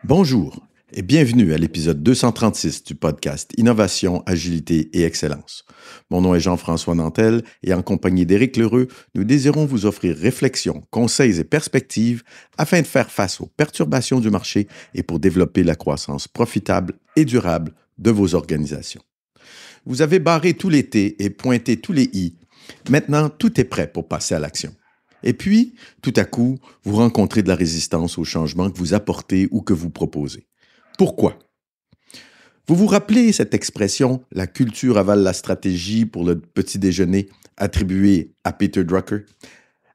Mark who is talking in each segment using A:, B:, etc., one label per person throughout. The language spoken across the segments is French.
A: Bonjour et bienvenue à l'épisode 236 du podcast Innovation, Agilité et Excellence. Mon nom est Jean-François Nantel et en compagnie d'Éric Lheureux, nous désirons vous offrir réflexions, conseils et perspectives afin de faire face aux perturbations du marché et pour développer la croissance profitable et durable de vos organisations. Vous avez barré tout l'été et pointé tous les i. Maintenant, tout est prêt pour passer à l'action. Et puis, tout à coup, vous rencontrez de la résistance au changement que vous apportez ou que vous proposez. Pourquoi? Vous vous rappelez cette expression « la culture avale la stratégie » pour le petit déjeuner attribuée à Peter Drucker?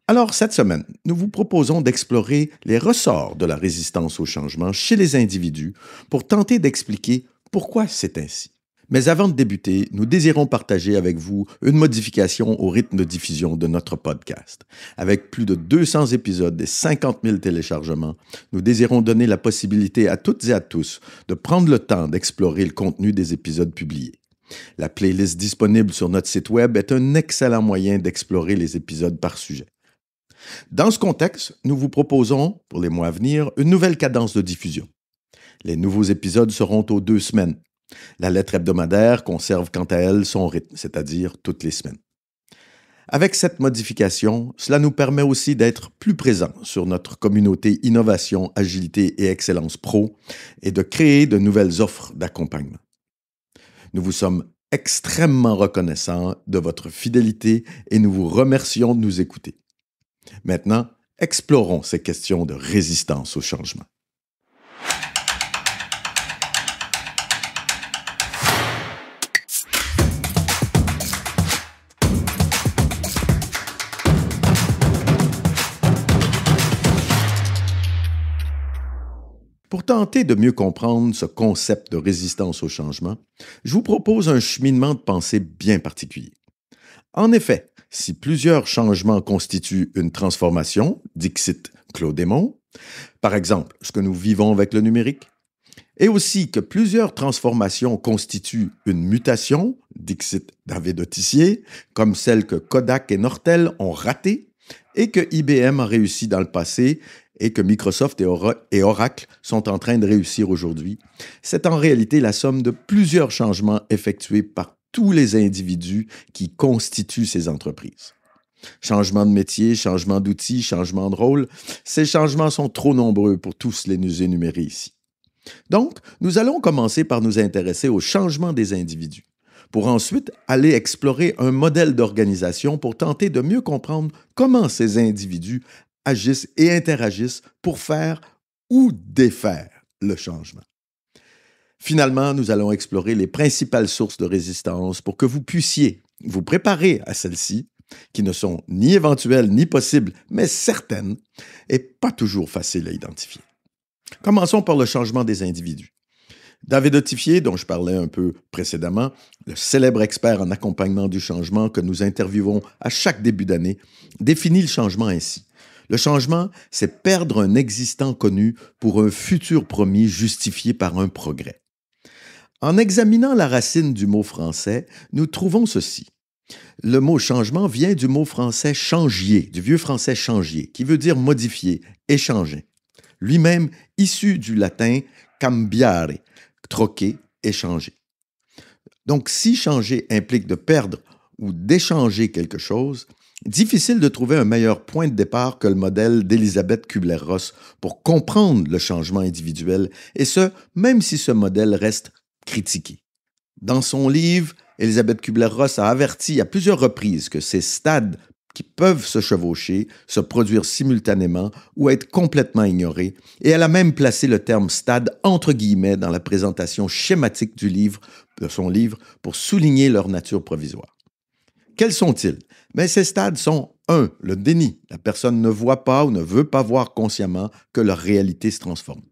A: Alors, cette semaine, nous vous proposons d'explorer les ressorts de la résistance au changement chez les individus pour tenter d'expliquer pourquoi c'est ainsi. Mais avant de débuter, nous désirons partager avec vous une modification au rythme de diffusion de notre podcast. Avec plus de 200 épisodes et 50 000 téléchargements, nous désirons donner la possibilité à toutes et à tous de prendre le temps d'explorer le contenu des épisodes publiés. La playlist disponible sur notre site web est un excellent moyen d'explorer les épisodes par sujet. Dans ce contexte, nous vous proposons, pour les mois à venir, une nouvelle cadence de diffusion. Les nouveaux épisodes seront aux 2 semaines. La lettre hebdomadaire conserve quant à elle son rythme, c'est-à-dire toutes les semaines. Avec cette modification, cela nous permet aussi d'être plus présents sur notre communauté Innovation, Agilité et Excellence Pro et de créer de nouvelles offres d'accompagnement. Nous vous sommes extrêmement reconnaissants de votre fidélité et nous vous remercions de nous écouter. Maintenant, explorons ces questions de résistance au changement. Pour tenter de mieux comprendre ce concept de résistance au changement, je vous propose un cheminement de pensée bien particulier. En effet, si plusieurs changements constituent une transformation, dixit Claude Aymon, par exemple ce que nous vivons avec le numérique, et aussi que plusieurs transformations constituent une mutation, dixit David Autissier, comme celle que Kodak et Nortel ont ratée, et que IBM a réussi dans le passé, et que Microsoft et Oracle sont en train de réussir aujourd'hui, c'est en réalité la somme de plusieurs changements effectués par tous les individus qui constituent ces entreprises. Changement de métier, changement d'outils, changement de rôle, ces changements sont trop nombreux pour tous les énumérer ici. Donc, nous allons commencer par nous intéresser au changement des individus, pour ensuite aller explorer un modèle d'organisation pour tenter de mieux comprendre comment ces individus agissent et interagissent pour faire ou défaire le changement. Finalement, nous allons explorer les principales sources de résistance pour que vous puissiez vous préparer à celles-ci, qui ne sont ni éventuelles ni possibles, mais certaines, et pas toujours faciles à identifier. Commençons par le changement des individus. David Autissier, dont je parlais un peu précédemment, le célèbre expert en accompagnement du changement que nous interviewons à chaque début d'année, définit le changement ainsi. Le changement, c'est perdre un existant connu pour un futur promis justifié par un progrès. En examinant la racine du mot français, nous trouvons ceci. Le mot changement vient du mot français changier, du vieux français changier, qui veut dire modifier, échanger. Lui-même issu du latin cambiare, troquer, échanger. Donc, si changer implique de perdre ou d'échanger quelque chose, difficile de trouver un meilleur point de départ que le modèle d'Elisabeth Kubler-Ross pour comprendre le changement individuel, et ce, même si ce modèle reste critiqué. Dans son livre, Elisabeth Kubler-Ross a averti à plusieurs reprises que ces stades qui peuvent se chevaucher, se produire simultanément ou être complètement ignorés, et elle a même placé le terme stade entre guillemets dans la présentation schématique de son livre pour souligner leur nature provisoire. Quels sont-ils? Mais ces stades sont 1. Le déni. La personne ne voit pas ou ne veut pas voir consciemment que leur réalité se transforme.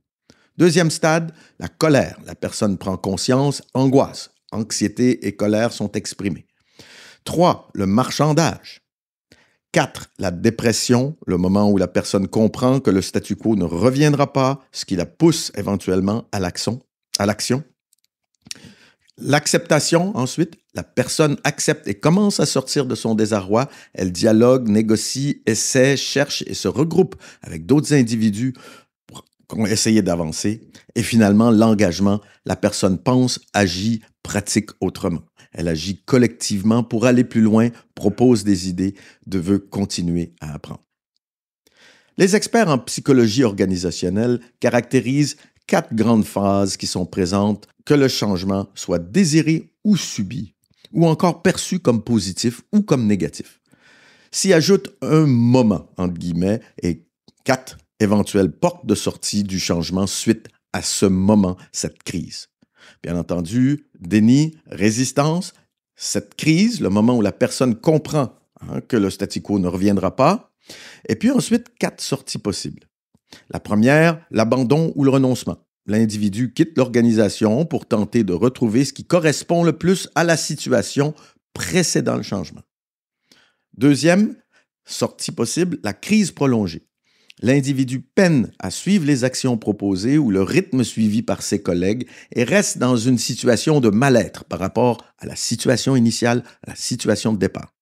A: 2e stade, la colère. La personne prend conscience, angoisse. Anxiété et colère sont exprimées. 3. Le marchandage. 4. La dépression, le moment où la personne comprend que le statu quo ne reviendra pas, ce qui la pousse éventuellement à l'action. L'acceptation, ensuite, la personne accepte et commence à sortir de son désarroi. Elle dialogue, négocie, essaie, cherche et se regroupe avec d'autres individus essayer d'avancer. Et finalement, l'engagement, la personne pense, agit, pratique autrement. Elle agit collectivement pour aller plus loin, propose des idées, veut continuer à apprendre. Les experts en psychologie organisationnelle caractérisent 4 grandes phases qui sont présentes, que le changement soit désiré ou subi, ou encore perçu comme positif ou comme négatif. S'y ajoute un moment, entre guillemets, et 4 éventuelles portes de sortie du changement suite à ce moment, cette crise. Bien entendu, déni, résistance, cette crise, le moment où la personne comprend que le statu quo ne reviendra pas, et puis ensuite 4 sorties possibles. La première, l'abandon ou le renoncement. L'individu quitte l'organisation pour tenter de retrouver ce qui correspond le plus à la situation précédant le changement. Deuxième sortie possible, la crise prolongée. L'individu peine à suivre les actions proposées ou le rythme suivi par ses collègues et reste dans une situation de mal-être par rapport à la situation initiale, à la situation de départ.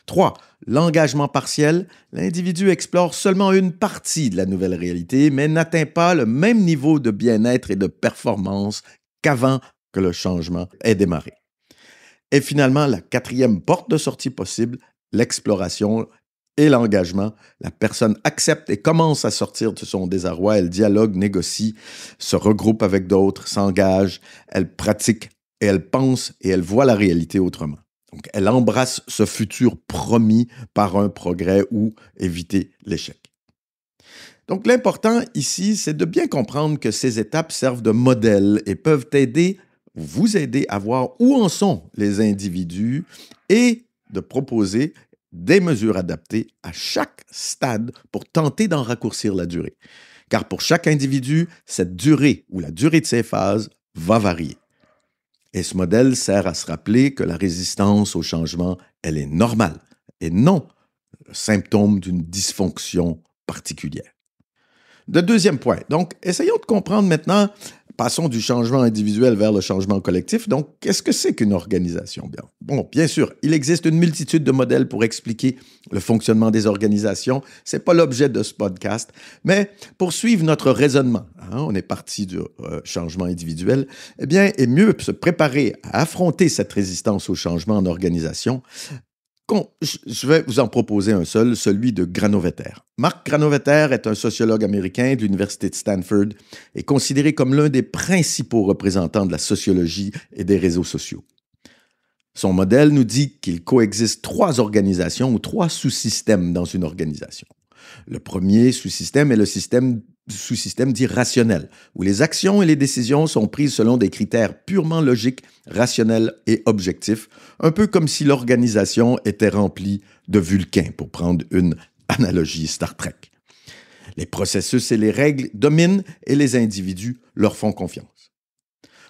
A: 3. L'engagement partiel. L'individu explore seulement une partie de la nouvelle réalité, mais n'atteint pas le même niveau de bien-être et de performance qu'avant que le changement ait démarré. Et finalement, la 4e porte de sortie possible, l'exploration et l'engagement. La personne accepte et commence à sortir de son désarroi. Elle dialogue, négocie, se regroupe avec d'autres, s'engage, elle pratique et elle pense et elle voit la réalité autrement. Donc, elle embrasse ce futur promis par un progrès ou éviter l'échec. Donc, l'important ici, c'est de bien comprendre que ces étapes servent de modèle et peuvent vous aider à voir où en sont les individus et de proposer des mesures adaptées à chaque stade pour tenter d'en raccourcir la durée. Car pour chaque individu, cette durée ou la durée de ces phases va varier. Et ce modèle sert à se rappeler que la résistance au changement, elle est normale et non le symptôme d'une dysfonction particulière. Le deuxième point. Donc, essayons de comprendre maintenant, passons du changement individuel vers le changement collectif. Donc, qu'est-ce que c'est qu'une organisation? Bien sûr, il existe une multitude de modèles pour expliquer le fonctionnement des organisations. Ce n'est pas l'objet de ce podcast, mais pour suivre notre raisonnement, on est parti du changement individuel, et mieux se préparer à affronter cette résistance au changement en organisation. Je vais vous en proposer un seul, celui de Granovetter. Mark Granovetter est un sociologue américain de l'Université de Stanford et considéré comme l'un des principaux représentants de la sociologie et des réseaux sociaux. Son modèle nous dit qu'il coexiste 3 organisations ou 3 sous-systèmes dans une organisation. Le premier sous-système est le sous-système dit rationnel, où les actions et les décisions sont prises selon des critères purement logiques, rationnels et objectifs, un peu comme si l'organisation était remplie de Vulcains, pour prendre une analogie Star Trek. Les processus et les règles dominent et les individus leur font confiance.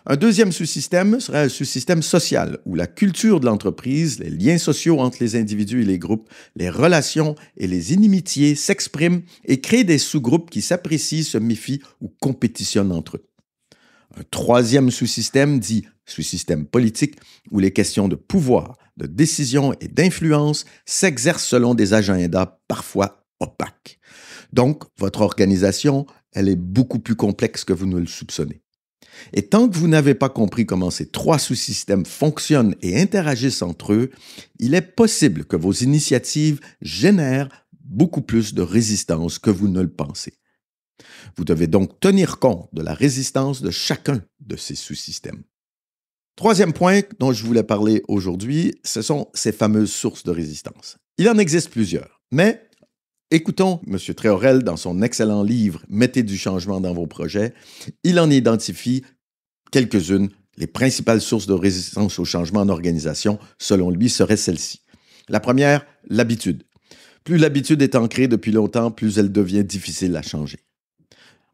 A: Un deuxième sous-système serait un sous-système social, où la culture de l'entreprise, les liens sociaux entre les individus et les groupes, les relations et les inimitiés s'expriment et créent des sous-groupes qui s'apprécient, se méfient ou compétitionnent entre eux. Un troisième sous-système dit sous-système politique, où les questions de pouvoir, de décision et d'influence s'exercent selon des agendas parfois opaques. Donc, votre organisation, elle est beaucoup plus complexe que vous ne le soupçonnez. Et tant que vous n'avez pas compris comment ces 3 sous-systèmes fonctionnent et interagissent entre eux, il est possible que vos initiatives génèrent beaucoup plus de résistance que vous ne le pensez. Vous devez donc tenir compte de la résistance de chacun de ces sous-systèmes. Troisième point dont je voulais parler aujourd'hui, ce sont ces fameuses sources de résistance. Il en existe plusieurs, mais écoutons M. Tréorel dans son excellent livre « Mettez du changement dans vos projets ». Il en identifie quelques-unes. Les principales sources de résistance au changement en organisation, selon lui, seraient celles-ci. La première, l'habitude. Plus l'habitude est ancrée depuis longtemps, plus elle devient difficile à changer.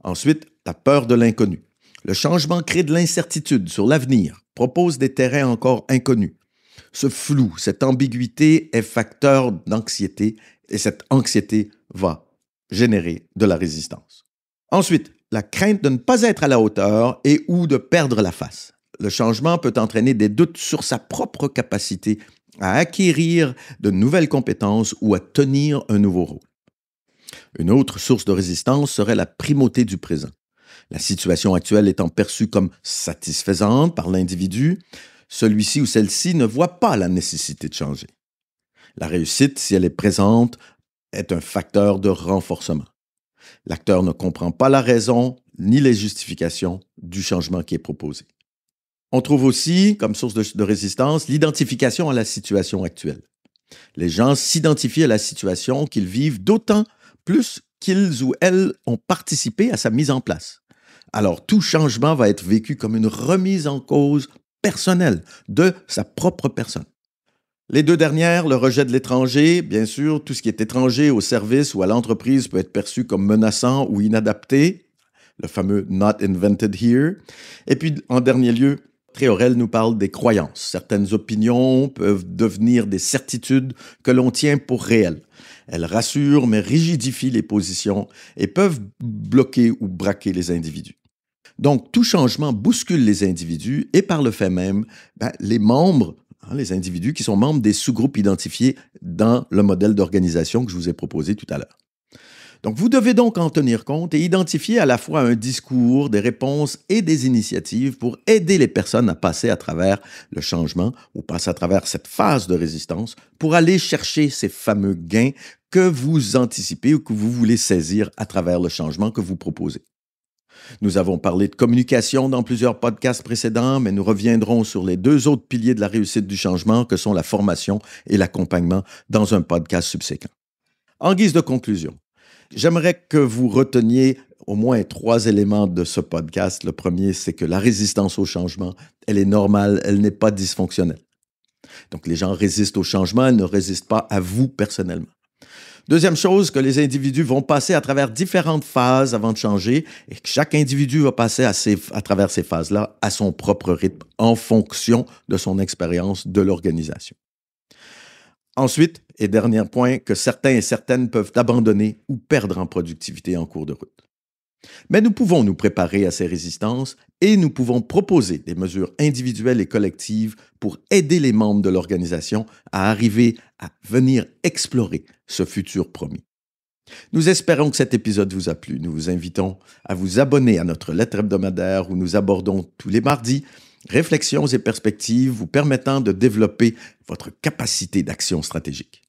A: Ensuite, la peur de l'inconnu. Le changement crée de l'incertitude sur l'avenir, propose des terrains encore inconnus. Ce flou, cette ambiguïté est facteur d'anxiété et cette anxiété va générer de la résistance. Ensuite, la crainte de ne pas être à la hauteur et ou de perdre la face. Le changement peut entraîner des doutes sur sa propre capacité à acquérir de nouvelles compétences ou à tenir un nouveau rôle. Une autre source de résistance serait la primauté du présent. La situation actuelle étant perçue comme satisfaisante par l'individu, celui-ci ou celle-ci ne voit pas la nécessité de changer. La réussite, si elle est présente, est un facteur de renforcement. L'acteur ne comprend pas la raison ni les justifications du changement qui est proposé. On trouve aussi, comme source de résistance, l'identification à la situation actuelle. Les gens s'identifient à la situation qu'ils vivent d'autant plus qu'ils ou elles ont participé à sa mise en place. Alors, tout changement va être vécu comme une remise en cause personnelle de sa propre personne. Les deux dernières, le rejet de l'étranger, bien sûr, tout ce qui est étranger au service ou à l'entreprise peut être perçu comme menaçant ou inadapté, le fameux not invented here. Et puis, en dernier lieu, Tréorel nous parle des croyances. Certaines opinions peuvent devenir des certitudes que l'on tient pour réelles. Elles rassurent mais rigidifient les positions et peuvent bloquer ou braquer les individus. Donc, tout changement bouscule les individus et par le fait même, les membres, les individus qui sont membres des sous-groupes identifiés dans le modèle d'organisation que je vous ai proposé tout à l'heure. Donc, vous devez donc en tenir compte et identifier à la fois un discours, des réponses et des initiatives pour aider les personnes à passer à travers le changement ou passer à travers cette phase de résistance pour aller chercher ces fameux gains que vous anticipez ou que vous voulez saisir à travers le changement que vous proposez. Nous avons parlé de communication dans plusieurs podcasts précédents, mais nous reviendrons sur les deux autres piliers de la réussite du changement que sont la formation et l'accompagnement dans un podcast subséquent. En guise de conclusion, j'aimerais que vous reteniez au moins 3 éléments de ce podcast. Le premier, c'est que la résistance au changement, elle est normale, elle n'est pas dysfonctionnelle. Donc, les gens résistent au changement, elles ne résistent pas à vous personnellement. Deuxième chose, que les individus vont passer à travers différentes phases avant de changer et que chaque individu va passer à travers ces phases-là à son propre rythme en fonction de son expérience de l'organisation. Ensuite, et dernier point, que certains et certaines peuvent abandonner ou perdre en productivité en cours de route. Mais nous pouvons nous préparer à ces résistances et nous pouvons proposer des mesures individuelles et collectives pour aider les membres de l'organisation à arriver à venir explorer ce futur promis. Nous espérons que cet épisode vous a plu. Nous vous invitons à vous abonner à notre lettre hebdomadaire où nous abordons tous les mardis réflexions et perspectives vous permettant de développer votre capacité d'action stratégique.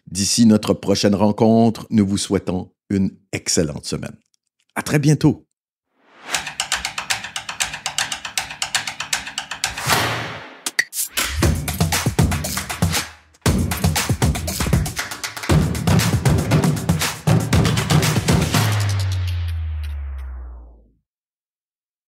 A: D'ici notre prochaine rencontre, nous vous souhaitons une excellente semaine. À très bientôt.